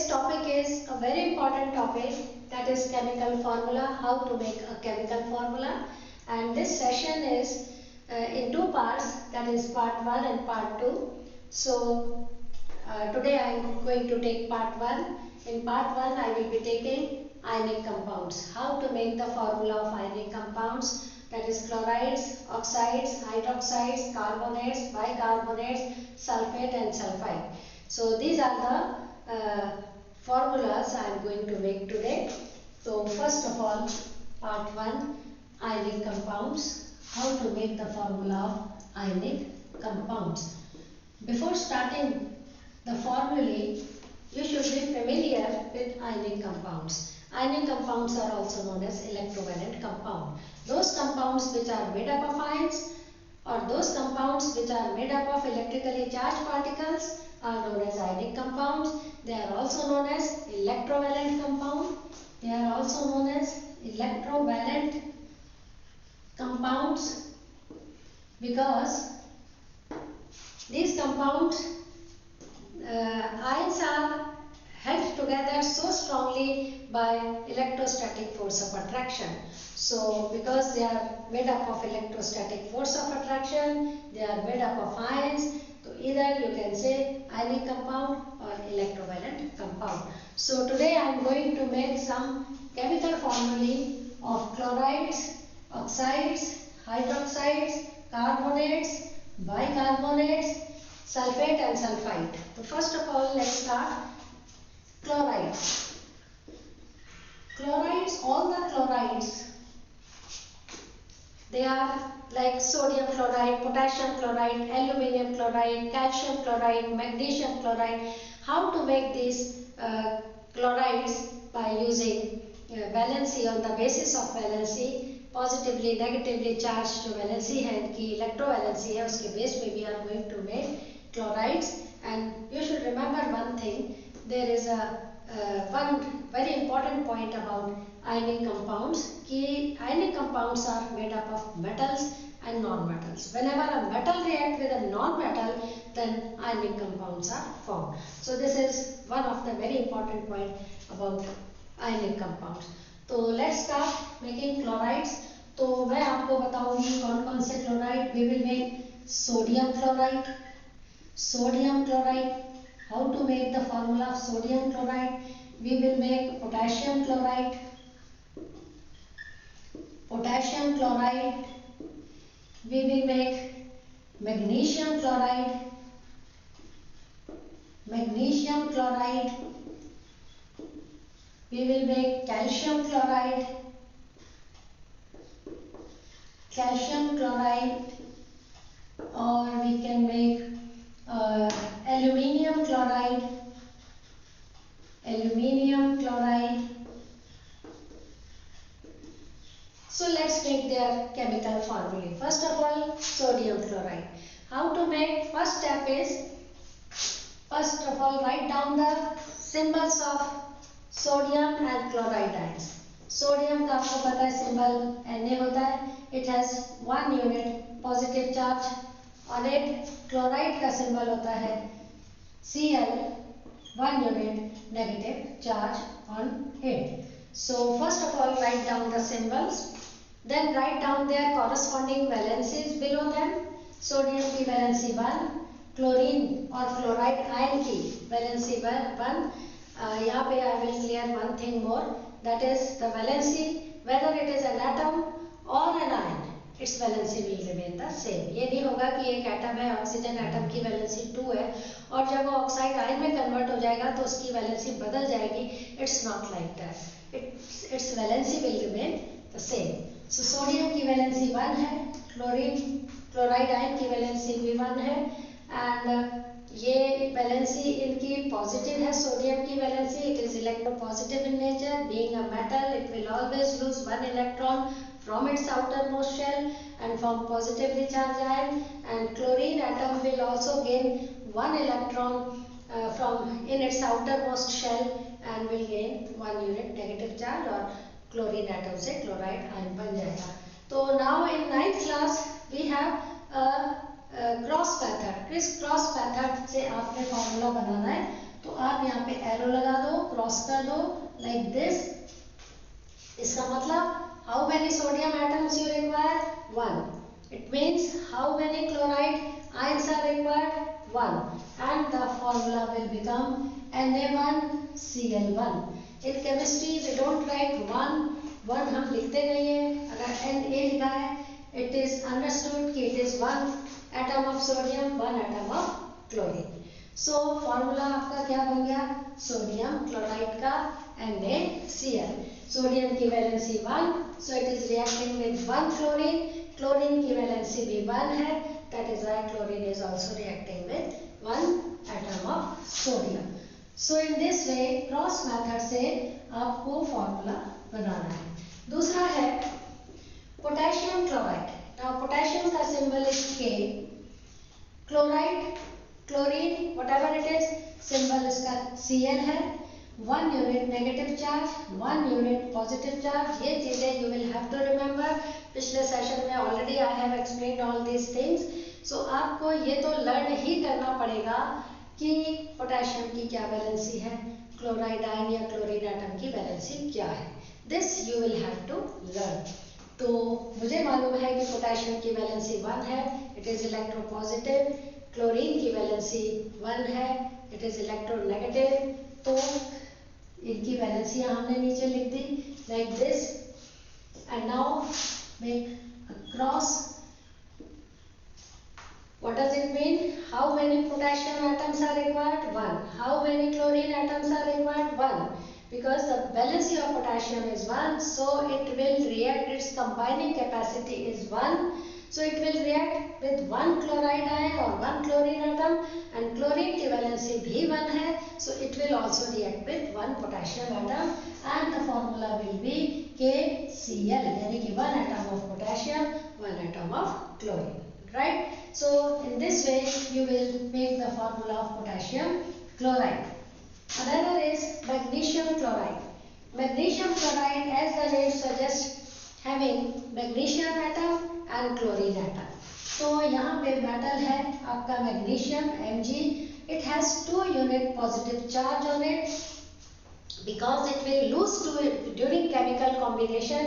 today's topic is a very important topic, that is chemical formula, how to make a chemical formula. And this session is in two parts, that is part 1 and part 2. So today I am going to take part 1. In part 1 I will be taking ionic compounds, how to make the formula of ionic compounds, that is chlorides, oxides, hydroxides, carbonates, bicarbonates, sulfate and sulfide. So these are the formulas I am going to make today. So first of all, part 1, ionic compounds, how to make the formula of ionic compounds. Before starting the formulae, you should be familiar with ionic compounds. Ionic compounds are also known as electrovalent compound. Those compounds which are made up of ions or those compounds which are made up of electrically charged particles are known as ionic compounds. They are also known as electrovalent compound. They are also known as electrovalent compounds because these compounds ions are held together so strongly by electrostatic force of attraction. So because they are made up of electrostatic force of attraction, they are made up of ions. So either you can say ionic compound or electrovalent compound. So today I am going to make some chemical formulae of chlorides, oxides, hydroxides, carbonates, bicarbonates, sulfate and sulfide. So first of all, let's start chlorides. Chlorides, all the chlorides, they are like sodium chloride, potassium chloride, aluminium chloride, calcium chloride, magnesium chloride. How to make these chlorides? By using valency on the basis of valency, positively negatively charged जो valency है इनकी electrovalency है उसके base पे we are going to make chlorides. And you should remember one thing, there is one very important point about ionic compounds, कि ionic compounds are made up of metals and non-metals. Whenever a metal reacts with a non-metal, then ionic compounds are formed. So this is one of the very important point about ionic compounds. तो let's start making chlorides. तो मैं आपको बताऊंगी कौन कौन से chloride. We will make sodium chloride. Sodium chloride. How to make the formula of sodium chloride? We will make potassium chloride. Potassium chloride. We will make magnesium chloride. Magnesium chloride. We will make calcium chloride. Calcium chloride. Or we can make aluminium chloride. Aluminium chloride. So let's make their chemical formulae. First of all, sodium chloride. How to make? First step is, first of all, write down the symbols of sodium and chloride ions. Sodium का आपको पता है symbol Na होता है. It has 1 unit positive charge on it. Chloride का symbol होता है Cl, 1 unit negative charge on it. So first of all, write down the symbols. Then write down their corresponding valencies below them. Sodium की valency 1, chlorine or chloride ion की valency 1. यहाँ पे I will clear one thing more, that is the valency, whether it is an atom or an ion, its valency will remain the same. ये नहीं होगा कि एक atom है, oxygen atom की वैलेंसी 2 है और जब वो ऑक्साइड आयन में कन्वर्ट हो जाएगा तो उसकी वैलेंसी बदल जाएगी. It's not like that. It's valency will remain the same. So sodium की वैलेंसी 1 है, क्लोराइड आयन की वैलेंसी भी 1 है एंड ये वैलेंसी इनकी पॉजिटिव है. सोडियम की valency, it is electropositive in nature. Being a metal, it will always lose 1 electron from its outermost shell and form positively charged ion, and chlorine atom will also gain 1 electron from in its outermost shell and will gain 1 unit negative charge और chlorine atom से chloride ion बन जाएगा. तो now in 9th class we have a cross method. इस cross method से आपने formula बनाना है तो आप यहाँ पे एरो लगा दो, क्रॉस कर दो लाइक दिस। इसका मतलब how many sodium atoms you require? 1. It means how many chloride ions are required? 1. And the formula will become Na1Cl1. In chemistry we don't write 1 हम लिखते नहीं है। अगर Na लिखा है, it is understood कि it is 1 atom of sodium, 1 atom of chlorine. So formula आपका क्या बन गया? सोडियम क्लोराइड का NaCl. सोडियम की valency 1, so it is reacting with 1 chlorine. Chlorine की वैलेंसी भी 1 है, that is why chlorine is also reacting with 1 atom of sodium. So in this way cross method से आपको फॉर्मूला बनाना है। दूसरा है पोटेशियम क्लोराइड। नाउ पोटेशियम का symbol is K, chloride chlorine whatever it is, symbol इसका Cl है। 1 unit negative charge, 1 unit positive charge, ये चीजें you will have to remember. पिछले सेशन में already I have explained all these things. So आपको ये तो लर्न ही करना पड़ेगा कि पोटेशियम की क्या वैलेंसी है, क्लोराइड आयन या क्लोरीन एटम की वैलेंसी क्या है। This you will have to learn. तो मुझे मालूम है कि पोटेशियम की वैलेंसी 1 है, इट इज इलेक्ट्रोपॉजिटिव। क्लोरीन की वैलेंसी 1 है, इट इज इलेक्ट्रोनेगेटिव। तो इनकी वैलेंसी हमने नीचे लिख दी like this. And now make a cross. What does it mean? How many potassium atoms are required? 1. How many chlorine atoms are required? 1. Because the valency of potassium is 1, so it will react, its combining capacity is 1. So it will react with 1 chloride ion or 1 chlorine atom, and chlorine की valency भी 1 है, so it will also react with 1 potassium atom, and the formula will be KCl, यानी कि 1 atom of potassium, 1 atom of chlorine. Right? So in this way you will make the formula of potassium chloride. Another is magnesium chloride. Magnesium chloride, as the name suggests, having magnesium atom and chlorine atom. तो यहाँ पे metal है आपका magnesium Mg. It has 2 unit positive charge on it because it will lose during chemical combination.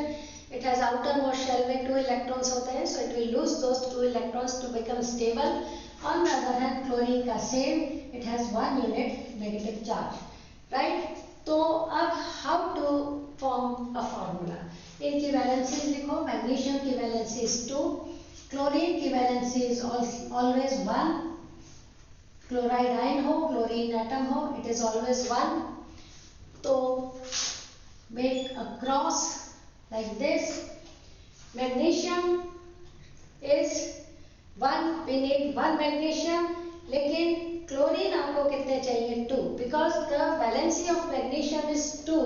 It has outermost shell में 2 electrons होते हैं, so it will lose those 2 electrons to become stable. On the other hand, chlorine का same, it has 1 unit negative charge, right? तो अब how to form a formula? इनकी valencies लिखो। Magnesium की valency is 2, chlorine की valency is always 1. Chloride ion हो, chlorine atom हो, it is always 1. तो make a cross like this. Magnesium is 1, we need 1 magnesium, लेकिन क्लोरीन आपको कितने चाहिए? 2. Because the valency of magnesium is 2,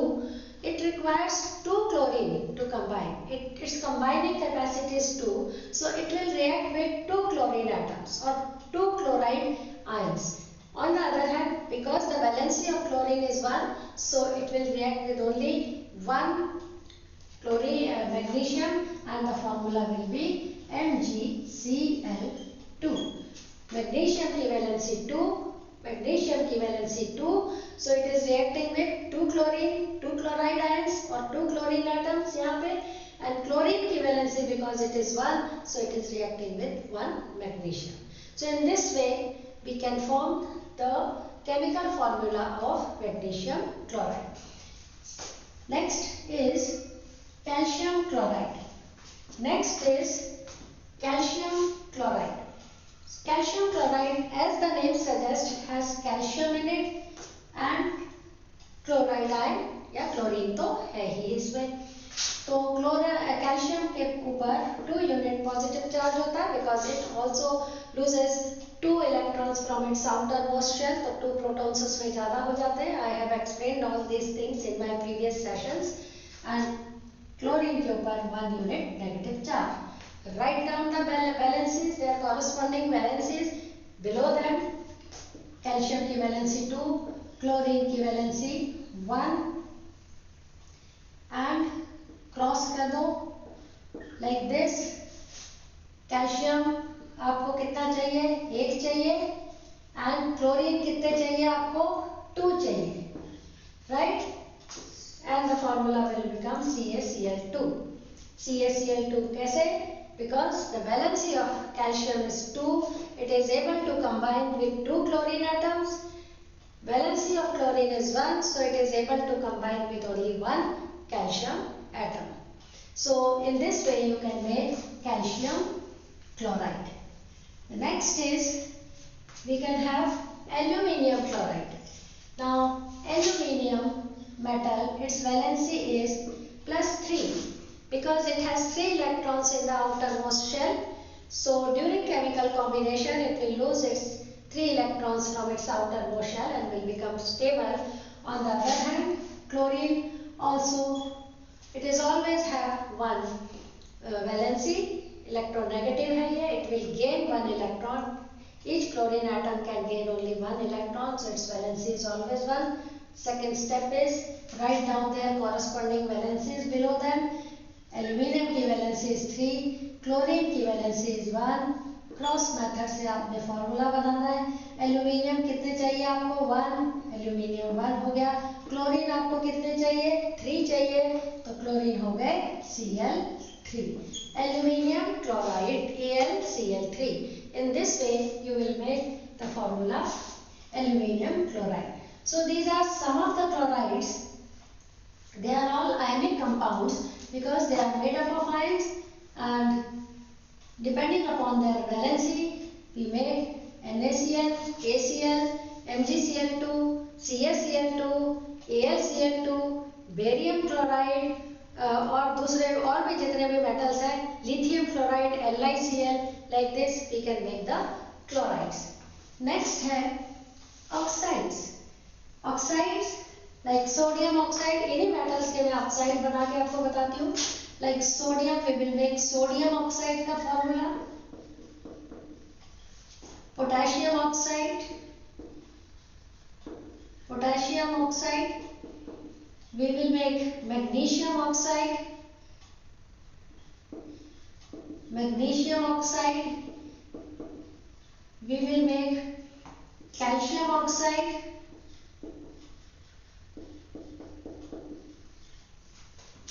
it requires 2 chlorine to combine. Its combining capacity is 2, so it will react with 2 chlorine atoms or 2 chloride ions. On the other hand, because the valency of chlorine is 1, so it will react with only 1 magnesium, and the formula will be MgCl2. Magnesium की valency 2, magnesium की valency 2, so it is reacting with 2 chlorine, 2 chloride ions or 2 chlorine atoms यहाँ पे, and chlorine की valency because it is 1, so it is reacting with 1 magnesium. So in this way we can form the chemical formula of magnesium chloride. Next is calcium chloride. Next is calcium chloride. Calcium chloride, as the name suggests, has calcium in it and chloride ion या chlorine तो है ही इसमें। तो calcium के ऊपर 2 unit positive charge होता है because it also loses 2 electrons from its outermost shell, तो 2 protons उसमें ज़्यादा हो जाते हैं। I have explained all these things in my previous sessions. And chlorine के ऊपर 1 unit negative charge. Write down the valencies, their corresponding valencies below them. Calcium की valency 2, chlorine की वैलेंसी 1, and क्रॉस कर दो like this. कैल्शियम आपको कितना चाहिए? 1 चाहिए, and क्लोरीन कितने चाहिए आपको? 2 चाहिए, right? And the formula will become CaCl2. CaCl2 कैसे? Because the valency of calcium is 2, it is able to combine with 2 chlorine atoms. Valency of chlorine is 1, so it is able to combine with only 1 calcium atom. So in this way you can make calcium chloride. The next is we can have aluminium chloride. Now aluminium metal, its valency is +3 because it has 3 electrons in the outermost shell. So during chemical combination it will lose its 3 electrons from its outermost shell and will become stable. On the other hand, chlorine also, it is always have 1 valency, electronegative है ये, it will gain 1 electron. Each chlorine atom can gain only 1 electron, so its valency is always 1. Second step is write down their corresponding valencies below them. Aluminium की valency is 3, chlorine की valency is 1. Cross method से आपने formula बनाना है. Aluminium कितने चाहिए आपको? 1, aluminium 1 हो गया. क्लोरीन आपको कितने चाहिए? 3 चाहिए, तो क्लोरीन हो गए Cl3. Aluminium chloride AlCl3. In this way you will make the formula aluminium chloride. So these are some of the chlorides. They are all ionic compounds because they are made up of ions, and depending upon their valency we make NaCl, KCl, MgCl2, CaCl2, AlCl2, barium chloride और दूसरे और भी जितने भी metals हैं, lithium chloride, LiCl, like this we can make the chlorides. Next है oxides. Oxides like sodium oxide, इन्हीं metals के मैं ऑक्साइड बना के आपको बताती हूँ. Like sodium, we will make sodium oxide का formula. Potassium oxide, potassium oxide. We will make magnesium oxide, magnesium oxide. We will make calcium oxide,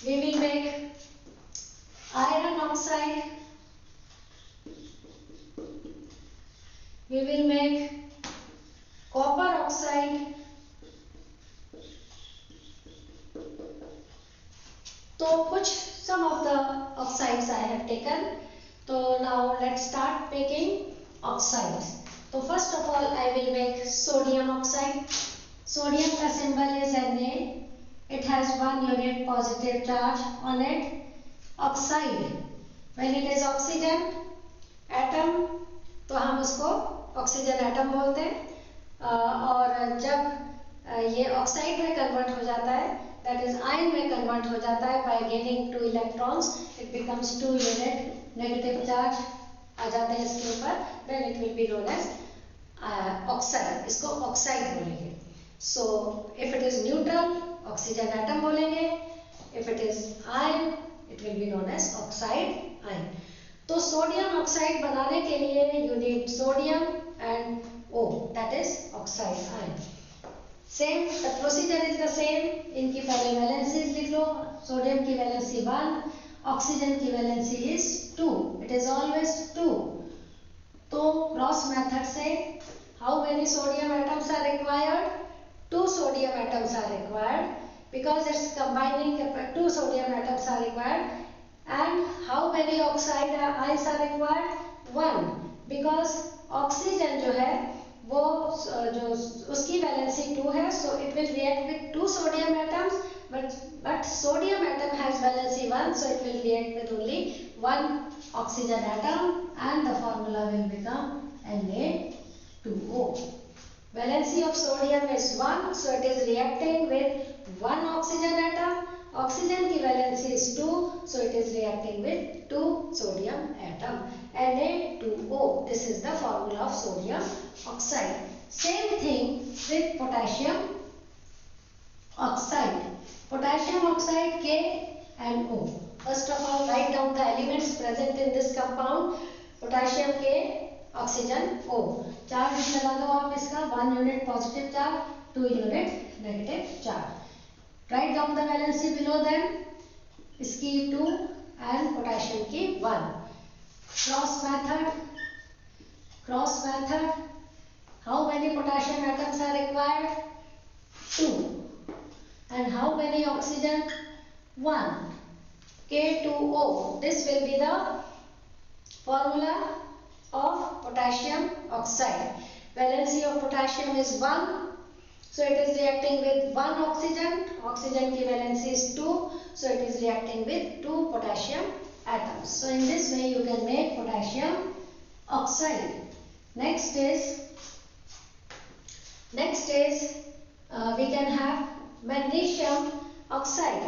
we will make iron oxide, we will make copper oxide. तो कुछ some of the oxides I have taken. So now let's start making oxides. So first of all I will make sodium oxide. Sodium का symbol is Na. It has 1 unit positive charge on it. Oxide, when it is oxygen atom, तो हम उसको oxygen atom बोलते हैं. और जब ये oxide में कन्वर्ट हो जाता है, दैट इज आयन में कन्वर्ट हो जाता है by gaining 2 electrons, it becomes 2 unit negative charge आ जाते हैं इसके ऊपर, then it will be known as oxide. इसको ऑक्साइड बोलेंगे. So if it is neutral, oxygen atom बोलेंगे. If it is ion, it will be known as oxide ion. तो sodium oxide बनाने के लिए you need sodium and O, that is oxide ion. Same, the procedure is the same. इनकी पहले valencies लिख लो. Sodium की valency 1, oxygen की valency is 2. It is always 2. तो क्रॉस मेथड से how many sodium atoms are required? 2 sodium atoms are required. Because it's combining, 2 sodium atoms are required. And how many oxide ions are required? 1. Because oxygen जो है वो जो उसकी valency 2 है, so it will react with 2 sodium atoms, but sodium atom has valency 1, so it will react with only 1 oxygen atom, and the formula will become Na2O. Valency of sodium is 1, so it is reacting with 1 oxygen atom. Oxygen की valency is 2, so it is reacting with 2 sodium atom. Na2O. This is the formula of sodium oxide. Same thing with potassium oxide. Potassium oxide K and O. First of all, write down the elements present in this compound. Potassium K, oxygen O. Charge लगा दो आप इसका 1 unit positive charge. 2 unit negative charge. Write down the valency below them. इसकी 2 and potassium की 1. Cross method. How many potassium atoms are required? 2. And how many oxygen? 1. K2O. This will be the formula of potassium oxide. Valency of potassium is 1. So it is reacting with 1 oxygen. Oxygen की valency is 2. So it is reacting with 2 potassium atoms. So in this way you can make potassium oxide. Next is we can have magnesium oxide.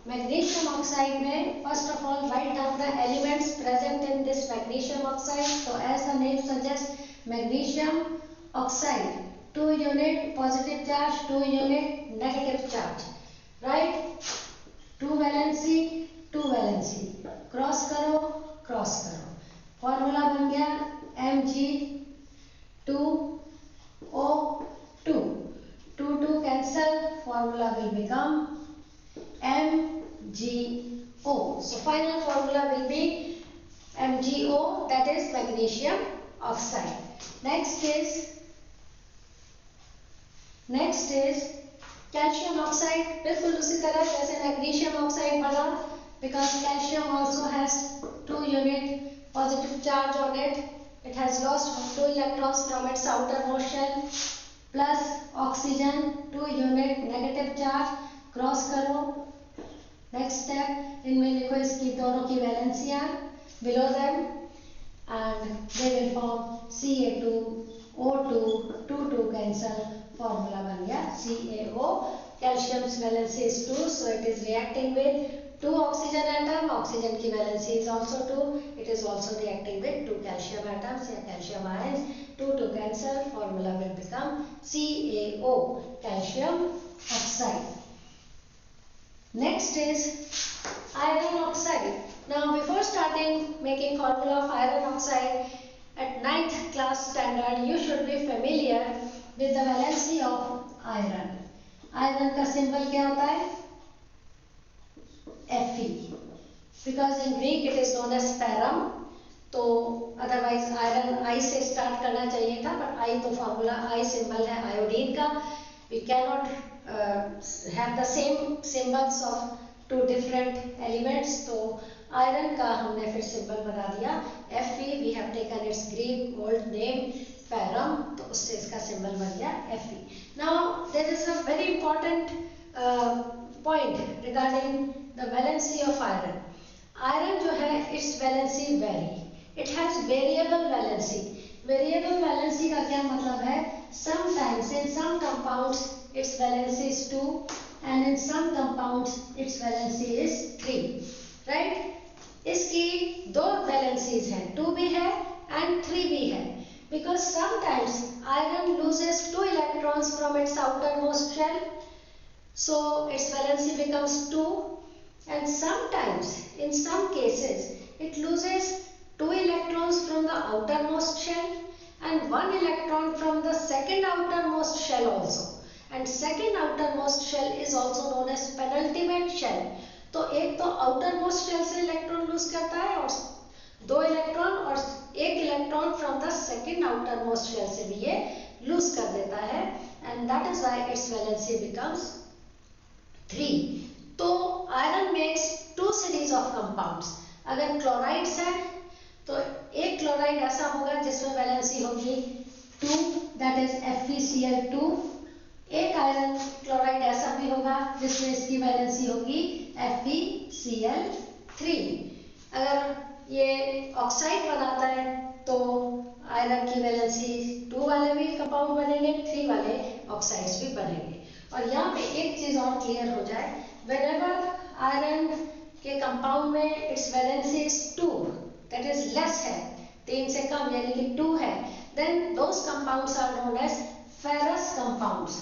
Magnesium oxide में first of all write down the elements present in this magnesium oxide. So as the name suggests, magnesium oxide, 2 unit positive charge, 2 unit negative charge. Right? 2 valency, 2 valency. Cross करो. Formula बन गया Mg2O2. 2 cancel. Formula will become MgO. So final formula will be MgO, that is magnesium oxide. Next is calcium oxide. बिल्कुल उसी तरह जैसे magnesium oxide बना, because calcium also has 2 unit positive charge on it. It has lost 2 electrons from its outermost shell, plus oxygen 2 unit negative charge. Cross करो. Next step, इनमें लिखो इसकी दोनों की वैलेंसियां below them and they will form Ca2O2. 2 cancel. Formula बन गया CaO. Calcium's valency is 2, so it is reacting with 2 oxygen atom. Oxygen की valency is also 2. It is also reacting with 2 calcium atoms या calcium ions. 2 cancel. Formula will become CaO, calcium oxide. Next is iron oxide. Now before starting making formula of iron oxide at 9th class standard, you should be familiar with the valency of iron. Iron का symbol क्या होता है? Fe. Because in Greek it is known as ferrum. तो otherwise iron I से start करना चाहिए था, but I तो formula I symbol है iodine का. We cannot have the same symbols of 2 different elements. तो iron का हमने फिर symbol बना दिया Fe. We have taken its Greek old name ferrum, तो उससे इसका symbol बन गया Fe. Now there is a very important point regarding the valency of iron. Iron जो है its valency vary. It has variable valency. Variable valency का क्या मतलब है? Sometimes in some compounds its valency is 2 and in some compounds its valency is 3. Right? इसकी 2 valencies हैं, 2 भी है and 3 भी है. Because sometimes iron loses 2 electrons from its outermost shell, so its valency becomes 2. And sometimes, in some cases, it loses 2 electrons from the outermost shell and 1 electron from the second outermost shell also. And second outermost shell is also known as penultimate shell. तो एक तो outermost shell से electron lose करता है और 2 electron और 1 electron from the second outermost shell से भी ये लूज कर देता है, and that is why its valency becomes 3. तो iron makes 2 series of compounds. अगर क्लोराइड्स है तो एक क्लोराइड ऐसा होगा जिसमें वैलेंसी होगी 2, दैट इज FeCl2. एक आयरन क्लोराइड ऐसा भी होगा जिसमें इसकी वैलेंसी होगी FeCl3. अगर ये ऑक्साइड बनाता है तो आयरन की वैलेंसी 2 वाले भी कंपाउंड बनेंगे, 3 वाले ऑक्साइड्स भी बनेंगे. और यहाँ पे एक चीज और क्लियर हो जाए, whenever iron के कंपाउंड में its valency is 2, that is less है, 3 से कम यानी कि 2 है, then those compounds are known as ferrous compounds.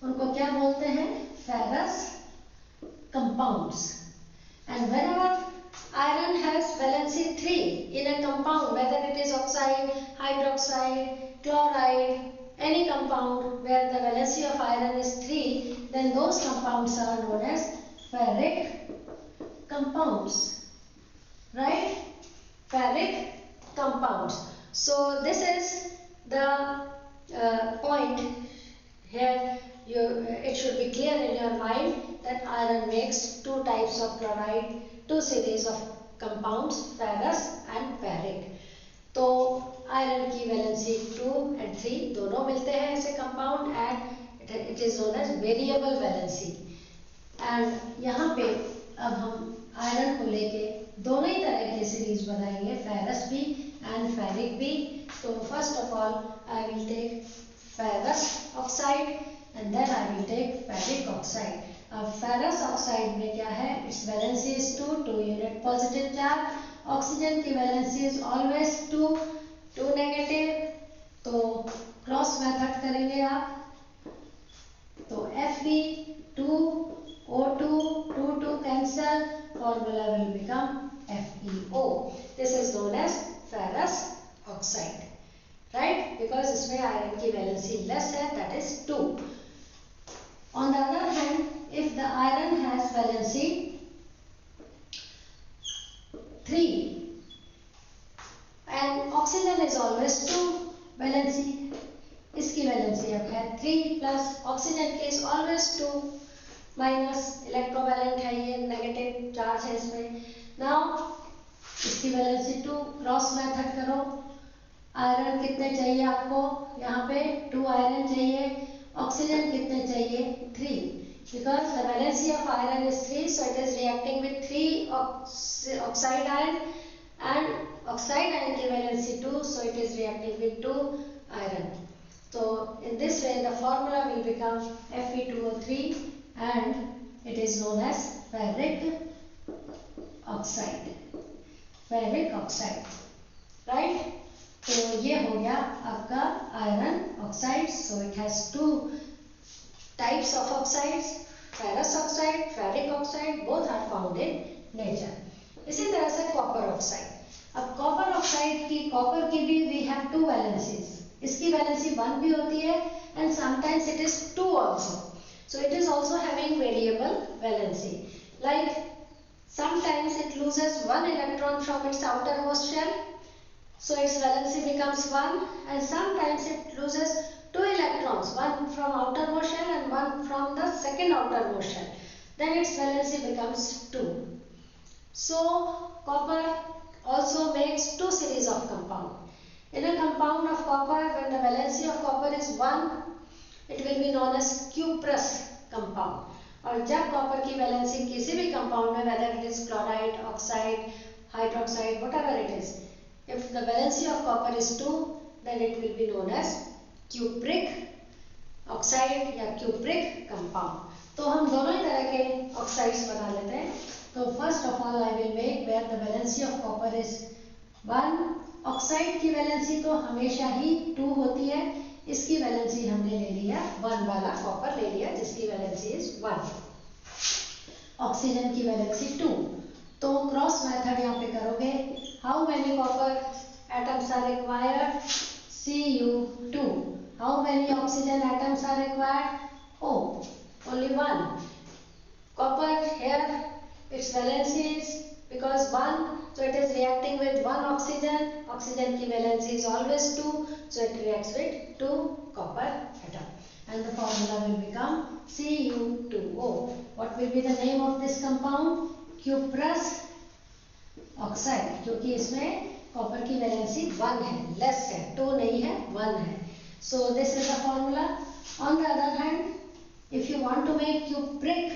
उनको क्या बोलते हैं? Ferrous compounds. And whenever iron has valency 3 in a compound, whether it is oxide, hydroxide, chloride, any compound where the valency of iron is 3, then those compounds are known as ferric compounds, right? Ferric compounds. So this is the point here. It should be clear in your mind that iron makes two types of chloride, two series of compounds, ferrous and ferric. तो iron की valency 2 and 3 दोनों मिलते हैं ऐसे compound and it is known as variable valency. And यहाँ पे अब हम आयरन को लेके दोनों ही तरह की सीरीज बनाएंगे, फेरस भी एंड फेरिक भी. तो first of all I will take ferrous oxide and then I will take ferric oxide. अब फेरस ऑक्साइड में क्या है, its valency is 2 unit positive charge. Oxygen की वैलेंसी इज ऑलवेज 2 नेगेटिव. तो cross method करेंगे आप, तो Fe2O2 cancel, formula will become FeO. This is known as ferrous oxide, right? Because इसमें आयरन की वैलेंसी लेस है, that is 2. On the other hand, if the iron has valency 3 and oxygen is always 2, valency इसकी valency अब है 3 plus oxygen की is always 2 minus, electrovalent है ये, negative charge है इसमें. नाउ इसकी वैलेंसी 2, क्रॉस मेथड करो. आयरन कितने चाहिए आपको, यहाँ पे 2 आयरन चाहिए. ऑक्सीजन कितने चाहिए, 3. Because the valency of iron is 3, so it is reacting with 3 oxide iron and oxide iron की valency 2, so it is reacting with 2 iron. So in this way the formula will become Fe2O3 and it is known as ferric oxide. Ferric oxide, right? तो ये हो गया आपका iron oxide. So it has 2 types of oxides, ferrous oxide, ferric oxide. Both are found in nature. इसी तरह से copper oxide. अब copper oxide की, copper की भी we have 2 valencies. इसकी वैलेंसी 1 भी होती है and sometimes it is 2 also. So it is also having variable valency. Like sometimes it loses 1 electron from its outermost shell, so its valency becomes 1, and sometimes it loses 2 electrons, one from outermost shell and one from the second outermost shell, then its valency becomes 2. So copper also makes 2 series of compound. In a compound of copper, when the valency of copper is 1, it will be known as cuprous compound. और जब copper की valency किसी भी compound में, whether it is chloride, oxide, hydroxide, whatever it is, if the valency of copper is 2, then it will be known as cupric oxide या cupric compound. तो हम दोनों ही तरह के ऑक्साइड्स बना लेते हैं. तो first of all I will make where the valency of copper is 1. Oxide की वैलेंसी तो हमेशा ही 2 होती है. इसकी वैलेंसी हमने ले लिया 1 वाला कॉपर ले लिया जिसकी वैलेंसी इज 1. ऑक्सीजन की वैलेंसी 2. तो क्रॉस मेथड यहाँ पे करोगे. How many copper atoms are required, Cu2. How many oxygen atoms are required, O, only 1. Copper here its valency is, because 1, so it is reacting with 1 oxygen. Oxygen की valency is always 2, so it reacts with 2 copper atom, and the formula will become Cu2O. What will be the name of this compound? Cuprous oxide, क्योंकि इसमें copper की valency 1 है, less है, 2 नहीं है, 1 है. So this is the formula. On the other hand, if you want to make cupric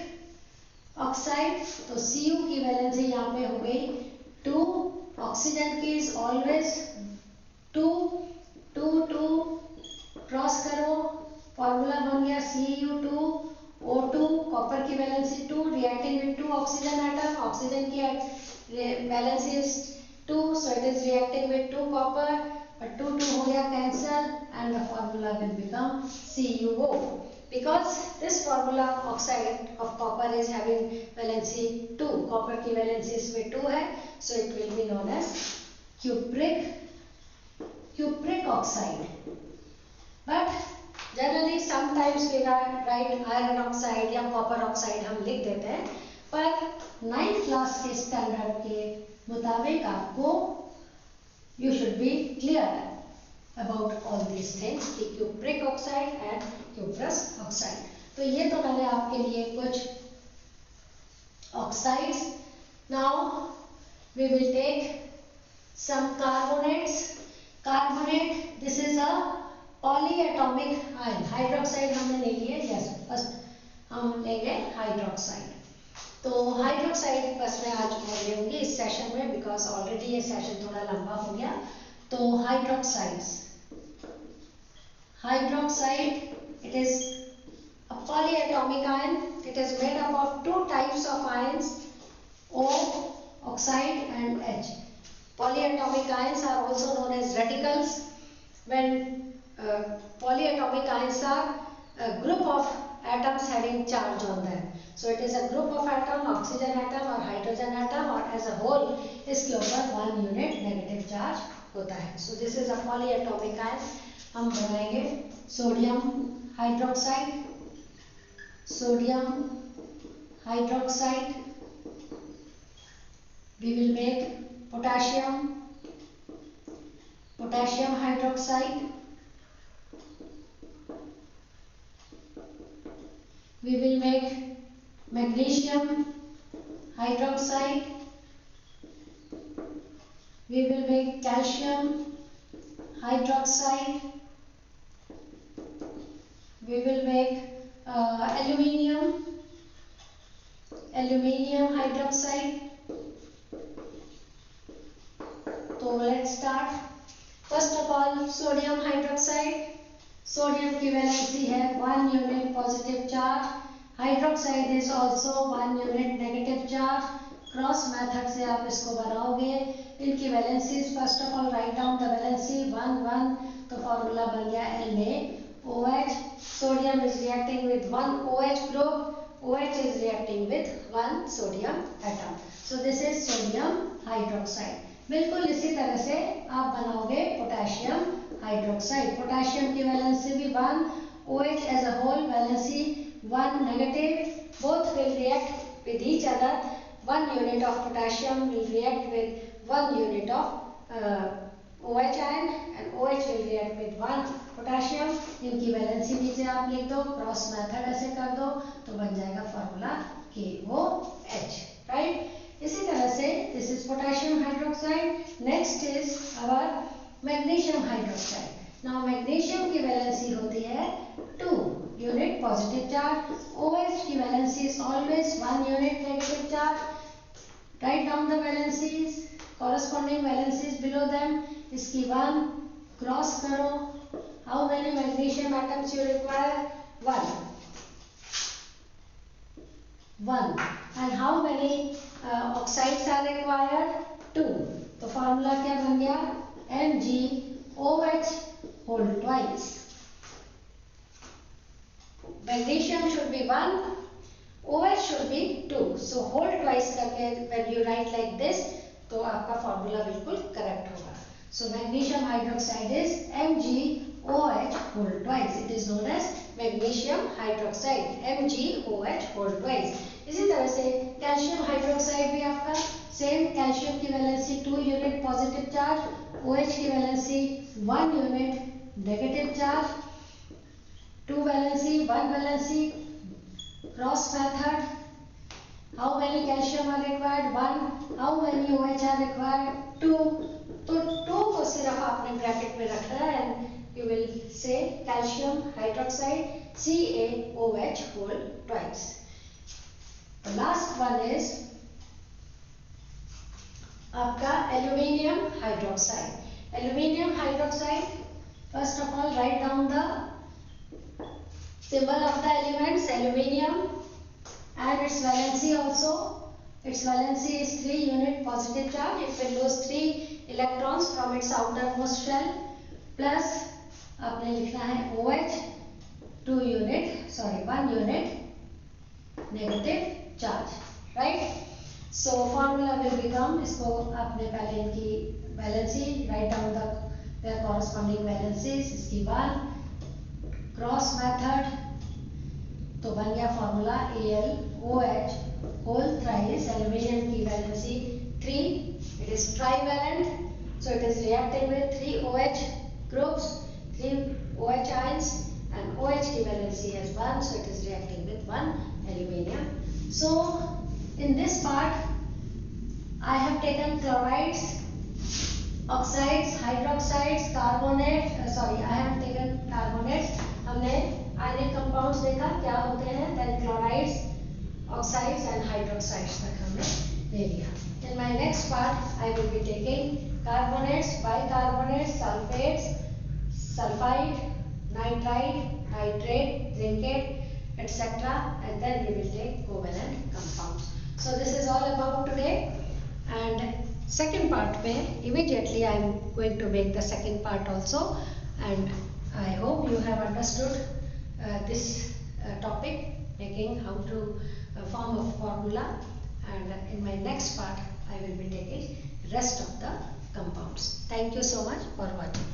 oxide, तो Cu की वैलेंसी यहाँ पे हो गई 2. ऑक्सीजन की इज ऑलवेज 2, 2, 2. क्रॉस करो, फॉर्मूला बन गया Cu2O2. कॉपर की valency 2, reacting with 2 oxygen atom. Oxygen की valency is 2, so it is reacting with 2 copper, but 2 2 हो गया cancel, and the formula will become CuO. Because this formula oxide of copper is having valency 2, copper की valency इसमें 2 है, so it will be known as cupric oxide. But generally sometimes we write iron oxide या copper oxide हम लिख देते हैं, पर 9th class के स्टैंडर्ड के मुताबिक आपको you should be clear about all these things कि cupric oxide and cuprous oxide. तो ये तो मैंने आपके लिए कुछ oxides. Now we will take some carbonates. Carbonate, this is a polyatomic ion. Hydroxide हमने नहीं लिया, यस फर्स्ट हम लेंगे हाइड्रोक्साइड। तो हाइड्रोक्साइड बस मैं आज और लूंगी इस सेशन में, बिकॉज ऑलरेडी ये सेशन थोड़ा लंबा हो गया। तो hydroxides, hydroxide it is a polyatomic ion. It is made up of two types of ions, O oxide and H. Polyatomic ions are also known as radicals. When polyatomic ions are a group of atoms having charge on them. So it is a group of atom, oxygen atom or hydrogen atom, or as a whole इसके ऊपर 1 unit negative charge होता है. So this is a polyatomic ion. हम बनाएंगे sodium hydroxide, sodium hydroxide. We will make potassium hydroxide. We will make magnesium hydroxide. We will make calcium hydroxide. We will make aluminium hydroxide. So let's start. First of all, sodium hydroxide. Sodium की valency है 1 unit positive charge, hydroxide is also 1 unit negative charge. Cross method से आप इसको बनाओगे। इनकी valencies first of all right down the valency 1 1, तो formula बन गया NaOH. Sodium is reacting with 1 OH group, OH is reacting with 1 sodium atom. So this is sodium hydroxide. बिल्कुल इसी तरह से आप बनाओगे पोटेशियम हाइड्रोक्साइड। पोटेशियम की वैलेंसी भी 1, OH as a whole valency 1 negative. Both will react with each other. 1 unit of potassium will react with 1 unit of OH ion and OH will react with 1 potassium. इनकी valency नीचे आप लिख दो, cross method ऐसे कर दो तो बन जाएगा फॉर्मूला KOH, राइट। इसी तरह से this is potassium hydroxide. Next is our magnesium hydroxide. Now magnesium की वैलेंसी होती है 2 यूनिट पॉजिटिव चार्ज, OH की valency is always 1 unit negative charge. Right down the valencies, corresponding valencies below them. इसकी 1 cross करो। How many magnesium atoms you require? 1. And how many oxides are required? 2. तो formula क्या बन गया? MgOH whole twice. Magnesium should be 1, OH should be 2. So whole twice करके when you write like this, तो आपका formula बिल्कुल correct होगा। So magnesium hydroxide is MgOH whole twice. It is known as magnesium hydroxide, MgOH whole twice. इसी तरह से calcium hydroxide भी आपका सेम। कैल्शियम की valency 2 unit positive charge, OH की valency 1 unit negative charge. 2 valency 1 valency, cross method. How many calcium are required? 1. How many OH are required? 2. तो 2 को सिर्फ आपने ब्रैकेट में रखना है and you will say calcium hydroxide CaOH whole twice. The last one is आपका aluminium hydroxide. Aluminium hydroxide, first of all write down the symbol of the elements aluminium and its valency also. Its valency is 3 unit positive charge. It will lose 3 electrons from its outermost shell. Plus आपने लिखना है OH 1 unit negative charge, right? So formula will become, इसको आपने पहले इनकी valency write down their corresponding valencies. इसकी 1 cross method, तो बन गया formula AlOH whole thrice, aluminium की valency 3, it is trivalent, so it is reacting with 3 OH groups, 3 OH ions, and OH की valency is 1, so it is reacting with 1 aluminium. So in this part I have taken chlorides, oxides, hydroxides, carbonates, I have taken carbonates. हमने ionic compounds देखा क्या होते हैं, then chlorides, oxides and hydroxides तक हमने ले लिया. In my next part I will be taking carbonates, bicarbonates, sulfates, sulfide, nitride, nitrate, zincate, etc. and then we will take covalent compounds. So this is all about today, and second part में immediately I am going to make the second part also, and I hope you have understood this topic, making how to form a formula, and in my next part I will be taking rest of the compounds. Thank you so much for watching.